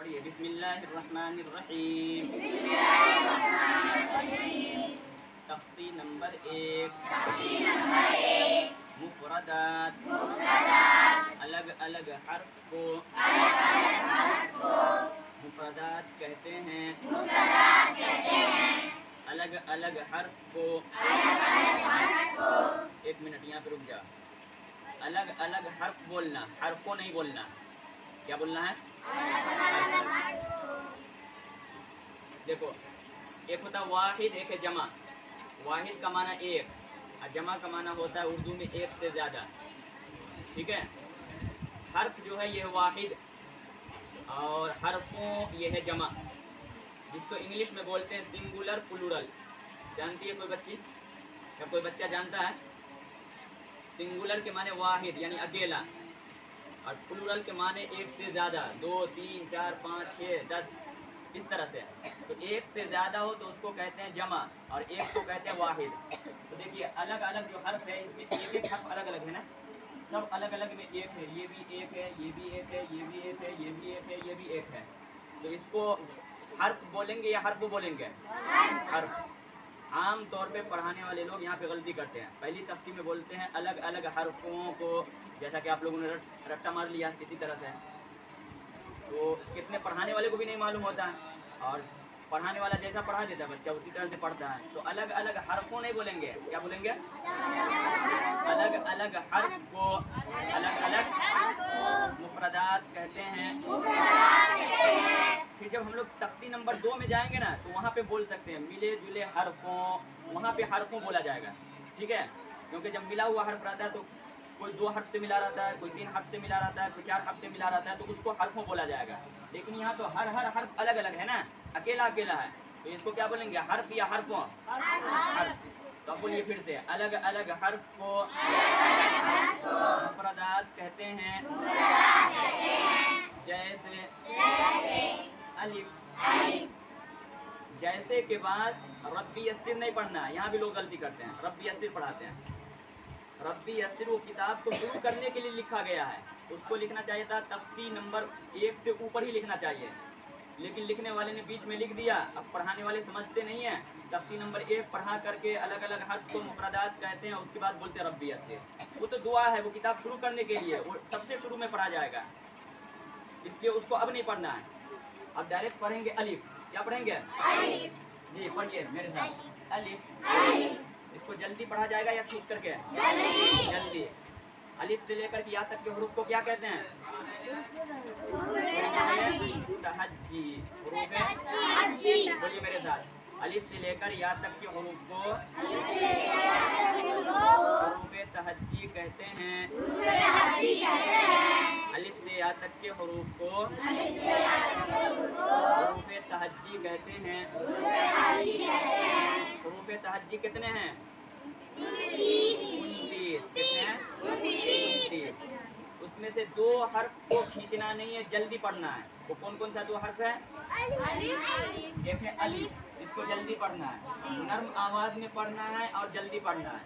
पढ़िए बिस्मिल्लाहिर्रहमानिर्रहीम। तख्ती नंबर 1 मुफरदात अलग अलग हर्फ को मुफरदात कहते हैं। अलग अलग हर्फ को एक मिनट यहाँ पे रुक जा। अलग अलग हर्फ बोलना, हर्फों नहीं बोलना। क्या बोलना है? देखो, एक होता है वाहिद, एक है जमा। वाहिद का माना एक और जमा का माना होता है उर्दू में एक से ज़्यादा। ठीक है, हर्फ जो है ये वाहिद और हर्फों ये है जमा, जिसको इंग्लिश में बोलते हैं सिंगुलर प्लूरल। जानती है कोई बच्ची या कोई बच्चा जानता है? सिंगुलर के माने वाहिद यानी अकेला, और प्लूरल के माने एक से ज़्यादा, 2, 3, 4, 5, 6, 10 इस तरह से। तो एक से ज़्यादा हो तो उसको कहते हैं जमा और एक को कहते हैं वाहिद। तो देखिए अलग अलग जो हर्फ है इसमें एक एक हर्फ अलग अलग है ना, सब अलग अलग में एक है। ये भी एक है, ये भी एक है, ये भी एक है, ये भी एक है, ये भी एक है। तो इसको हर्फ बोलेंगे या हर्फ बोलेंगे? हर्फ। आम तौर पे पढ़ाने वाले लोग यहाँ पे गलती करते हैं। पहली तख्ती में बोलते हैं अलग अलग हर्फों को, जैसा कि आप लोगों ने रट्टा मार लिया किसी तरह से। तो कितने पढ़ाने वाले को भी नहीं मालूम होता है, और पढ़ाने वाला जैसा पढ़ा देता है बच्चा उसी तरह से पढ़ता है। तो अलग अलग हर्फों नहीं बोलेंगे, क्या बोलेंगे? अलग अलग हर्फ को अलग अलग मुफरदात कहते हैं। फिर जब हम लोग तख्ती नंबर 2 में जाएंगे ना तो वहाँ पे बोल सकते हैं मिले जुले हर्फों, वहाँ पे हर्फों बोला जाएगा। ठीक है, क्योंकि जब मिला हुआ हर्फ रहता है तो कोई 2 हर्फ से मिला रहता है, कोई 3 हर्फ से मिला रहता है, कोई 4 हर्फ से मिला रहता है, तो उसको हर्फों बोला जाएगा। लेकिन यहाँ तो हर हर्फ अलग अलग है ना, अकेला अकेला है, तो इसको क्या बोलेंगे? हर्फ या हर्फों? हर्फ। तो बोलिए फिर से, अलग अलग हर्फ को मुफरदात कहते हैं। जैसे अलिफ। जैसे के बाद रब्बी यस्सिर नहीं पढ़ना, यहाँ भी लोग गलती करते हैं, रब्बी यस्सिर पढ़ाते हैं। रब्बी यस्सिर वो किताब को शुरू करने के लिए लिखा गया है, उसको लिखना चाहिए था तख्ती नंबर 1 से ऊपर ही लिखना चाहिए, लेकिन लिखने वाले ने बीच में लिख दिया। अब पढ़ाने वाले समझते नहीं हैं, तख्ती नंबर 1 पढ़ा करके अलग अलग हर्फ को मुफरदात कहते हैं, उसके बाद बोलते हैं रब्बी यस्सिर। वो तो दुआ है, वो किताब शुरू करने के लिए, वो सबसे शुरू में पढ़ा जाएगा, इसलिए उसको अब नहीं पढ़ना है। अब डायरेक्ट पढ़ेंगे अलिफ। क्या पढ़ेंगे? जी पढ़िए मेरे साथ, अलिफ। इसको जल्दी पढ़ा जाएगा या खींच करके? जल्दी। अलिफ से लेकर के या तक के हरूफ को क्या कहते हैं? तहज्जी। बोलिए मेरे साथ, अलिफ से लेकर या तक के हरूफ को हरूफ तहज्जी कहते हैं। अलिफ से या तक के हरूफ को हरूफ तहज्जी कहते हैं। हरूफ तहज्जी कितने हैं? 29। कितने हैं? 29। उसमें से 2 हर्फ को खींचना नहीं है, जल्दी पढ़ना है। वो कौन कौन सा 2 हर्फ है? एक है अलिफ, इसको जल्दी पढ़ना है, नर्म आवाज में पढ़ना है और जल्दी पढ़ना है।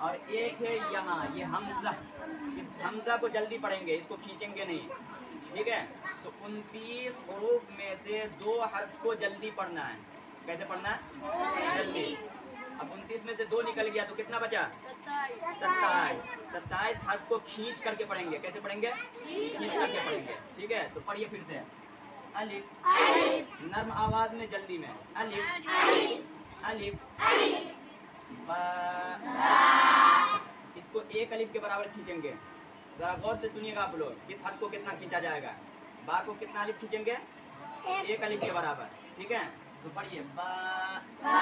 और एक है यहाँ ये हमजा, इस हमजा को जल्दी पढ़ेंगे, इसको खींचेंगे नहीं। ठीक है, तो 29 हरूफ में से 2 हर्फ को जल्दी पढ़ना है। कैसे पढ़ना है? जल्दी। अब 29 में से 2 निकल गया तो कितना बचा? 27 हर्फ को खींच करके पढ़ेंगे। कैसे पढ़ेंगे? खींच करके पढ़ेंगे। ठीक है, तो पढ़िए फिर से, अलिफ। नर्म आवाज में जल्दी में, अलिफ अलिफ बा। इसको 1 अलिफ के बराबर खींचेंगे। जरा गौर से सुनिएगा आप लोग, किस हर्फ को कितना खींचा जाएगा। बा को कितना अलिफ खींचेंगे? 1 अलिफ के बराबर। ठीक है, तो पढ़िए बा बा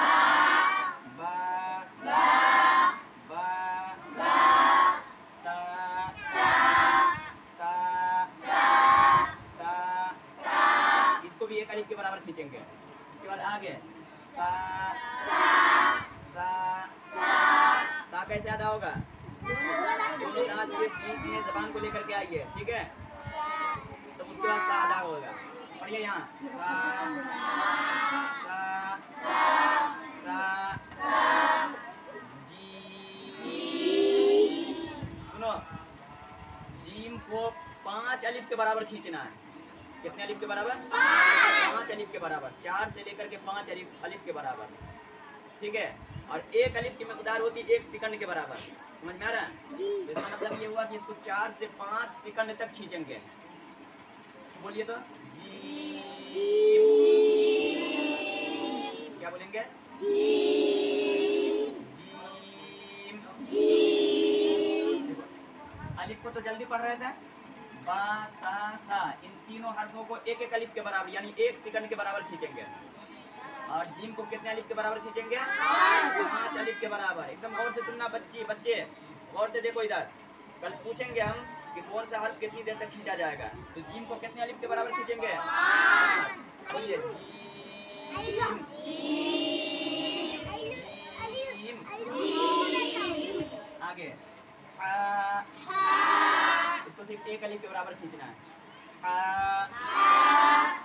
बा बा ता ता ता। इसको भी 1 अलिफ के बराबर खींचेंगे। इसके बाद आगे सा सा सा कैसे अदा होगा? दोनों दांत के बीच में जबान को लेकर के आइए। ठीक है, तो उसके बाद सा अदा होगा। पढ़िए यहाँ सुनो, जीम को 5 अलिफ के बराबर खींचना है। कितने अलिफ के बराबर? 5 अलिफ के बराबर। 4 से लेकर के 5 अलिफ के बराबर, ठीक है। और एक अलिफ की मकदार होती है 1 सेकंड के बराबर। समझ में आ रहा है? तो इसका मतलब ये हुआ कि इसको 4 से 5 सेकंड तक खींचेंगे। बोलिए तो जी, क्या बोलेंगे? अलिफ को तो जल्दी पढ़ रहे थे, बा ता सा, इन तीनों हर्फों को एक एक अलिफ के बराबर यानी 1 सेकंड के बराबर खींचेंगे। और जीम को कितने अलिफ के बराबर खींचेंगे? 5 अलिफ के बराबर। एकदम गौर से सुनना बच्चे, गौर से देखो इधर। कल पूछेंगे हम कि कौन सा हर्फ कितनी देर तक खींचा जाएगा। तो जीम को कितने अलिफ के बराबर खींचेंगे? 5। बोलिए जीम। आगे इसको सिर्फ एक अलिफ के बराबर खींचना है।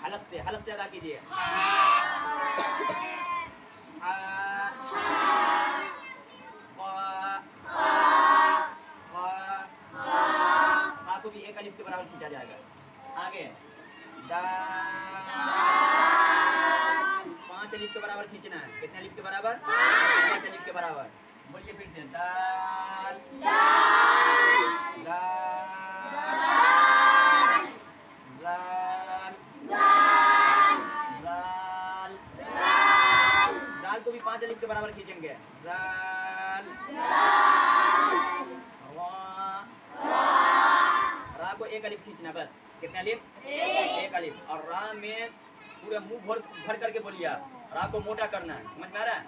हलक से अदा कीजिए। को भी एक अलिफ के बराबर खींचा जाएगा। आगे 5 अलिफ के बराबर खींचना है। कितने अलिफ के बराबर? 5 अलिफ के बराबर। बोलिए फिर से दाल को भी 5 अलिफ के बराबर खींचेंगे। रा को एक अलिफ खींचना बस। कितने अलिफ? एक अलिफ। और रा में पूरे मुंह भर करके बोलिए। रा को मोटा करना है। समझ में आ रहा है?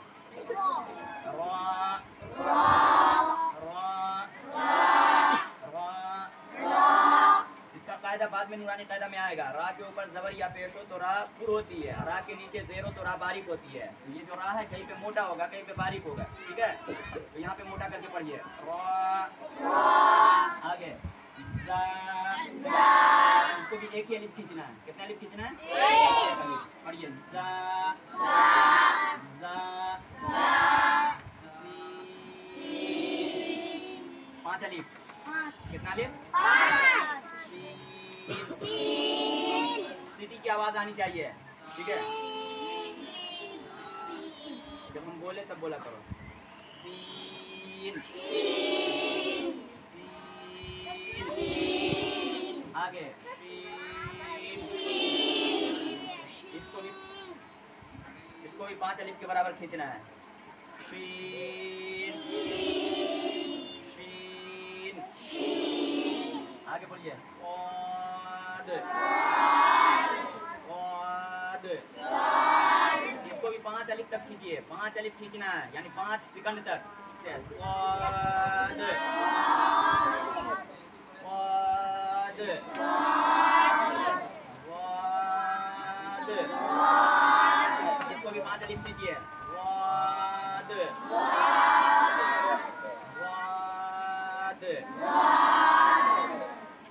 इसका कायदा बाद में नूरानी कायदा में आएगा। रा के ऊपर जबर या पेश हो तो रा पुर होती है, रा के नीचे जेर हो तो रा बारीक होती है। तो ये जो रा है कहीं पे मोटा होगा, कहीं पे बारीक होगा, ठीक है। तो यहाँ पे मोटा करके पढ़िए। आगे इसको भी एक ही अलिफ खींचना है। कितने अलिफ खींचना है? एक अलिफ। पढ़िए 5 अलिफ। कितना अलिफ? 5। सीटी की आवाज आनी चाहिए, ठीक है। जब हम बोले तब बोला करो। आगे इसको भी 5 अलिफ के बराबर खींचना है। आगे बोलिए इसको भी 5 अलिफ तक खींचिए। 5 अलिफ खींचना है यानी 5 सेकंड तक। इसको भी 5 अलिफ खींचिए।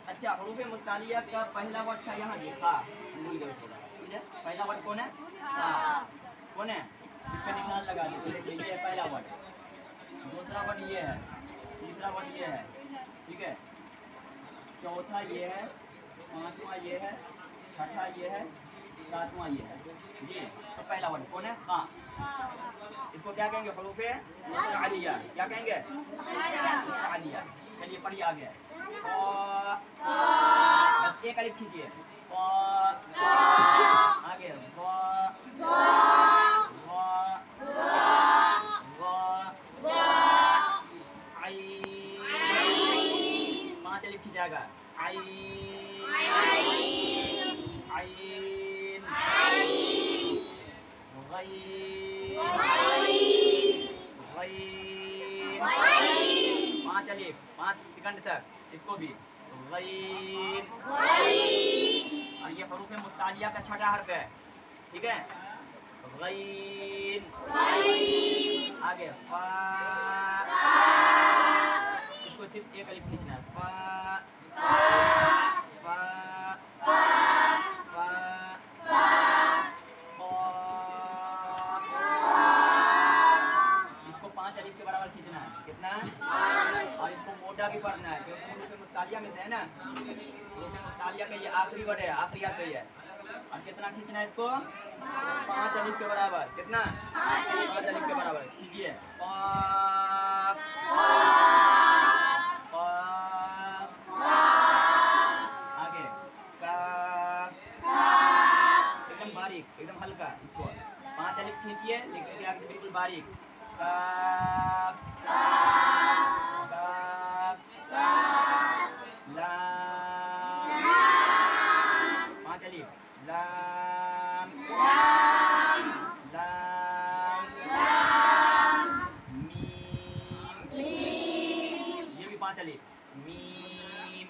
अच्छा, हुरूफ मुस्तालिया का पहला वर्ड था यहाँ लिखा, भूल गए थोड़ा। पहला वर्ड कौन है? कौन है? इस पे निशान लगा लीजिए। देखिए ये है पहला वर्ड, दूसरा वर्ड ये है, तीसरा वर्ड ये है, ठीक है। चौथा ये है, पांचवा ये है, छठा ये है, सातवां ये है जी। तो पहला वर्ड कौन है? खा। इसको क्या कहेंगे? हुरूफे मुस्तालिया। क्या कहेंगे? मुस्तालिया। चलिए पढ़िए आगे। बस एक अलिफ खींचिए। आगे 5 अलिफ खींचाएगा। पाँच अलिफ 5 सेकंड तक। इसको भी और ये हरूफ मुस्तालिया का छठा हर्फ है, ठीक है। आगे फा, इसको सिर्फ एक अलिफ खींचना है। फा फा फा इसको 5 अलिफ के बराबर खींचना है। कितना? और इसको मोटा भी पढ़ना है क्योंकि हरूफ मुस्तालिया में से है ना। हुरूफ मुस्तालिया का ये आखिरी वर्ड है, आखिरी हर्फ है ये। और कितना खींचना है इसको? 5 अलिफ के बराबर। कितना? 5 अलिफ के बराबर। कीजिए। क़ाफ़, क़ाफ़, आगे काफ, एकदम बारीक, एकदम हल्का। इसको 5 अलिफ खींचिए, लिखने के आगे बिल्कुल बारीक। काफ, काफ, लाम, 5 अलिफ। लाम, लाम, मीम, ये भी 5 अलिफ। मीम,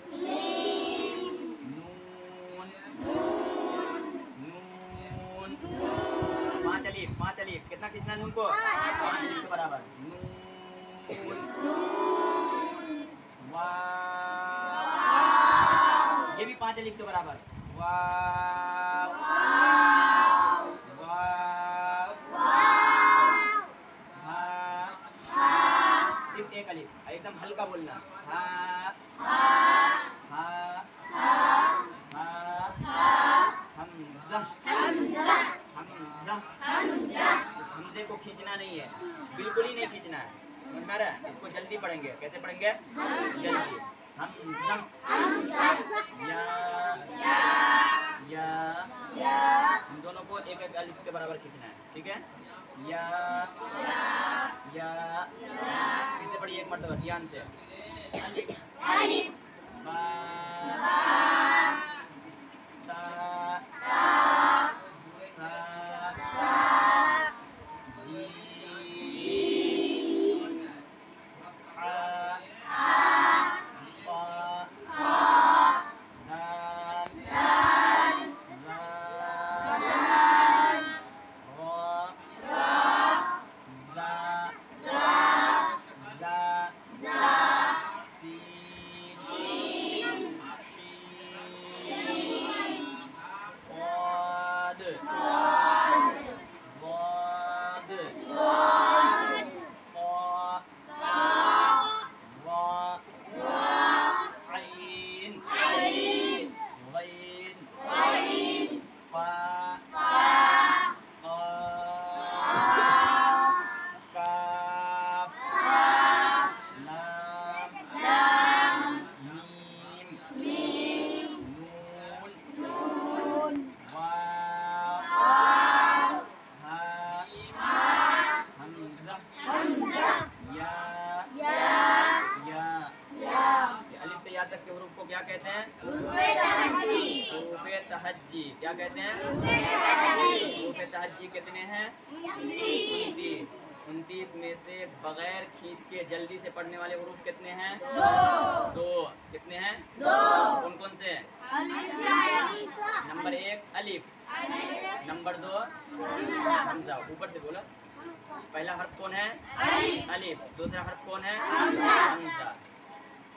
नून, नून, 5 अलिफ, 5 अलिफ। कितना खींचना नून को? 5 अलिफ के बराबर। नून, वाव, ये भी 5 अलिफ के बराबर। वाव, वाव, हा, सिर्फ एक अलिफ, एकदम हल्का बोलना। हा, हा, हमज़ा, हमज़ा, इस हमज़े को खींचना नहीं है, बिल्कुल ही नहीं खींचना है। समझ में आ रहा है? इसको जल्दी पढ़ेंगे। कैसे पढ़ेंगे? जल्दी। हमज़ा, या, इन दोनों को एक एक अलिफ के बराबर खींचना है। ठीक है? या, फिर से पढ़िए एक मरतबा ध्यान से। अलिफ, बा, ता, सा, जीम, हा, क़ा, दाल, हुरूफ को क्या कहते हैं? हुरूफ़े तहज्जी। क्या कहते हैं? हुरूफ़े तहज्जी कितने हैं? 29। 29 में से बगैर खींच के जल्दी से पढ़ने वाले हुरूफ कितने हैं? 2। कितने हैं? 2। कौन कौन से? नंबर 1 अलिफ, नंबर 2 हमज़ा। ऊपर से बोला। पहला हर्फ कौन है? अलिफ। दूसरा हर्फ कौन है? हमज़ा।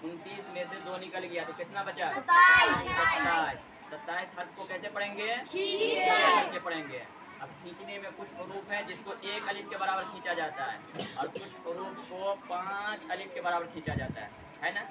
29 में से 2 निकल गया तो कितना बचा? 27। 27 हर्फ को कैसे पढ़ेंगे? खींच पढ़ेंगे। अब खींचने में कुछ हुरूफ हैं जिसको 1 अलिफ के बराबर खींचा जाता है और कुछ हुरूफ को 5 अलिफ के बराबर खींचा जाता है ना?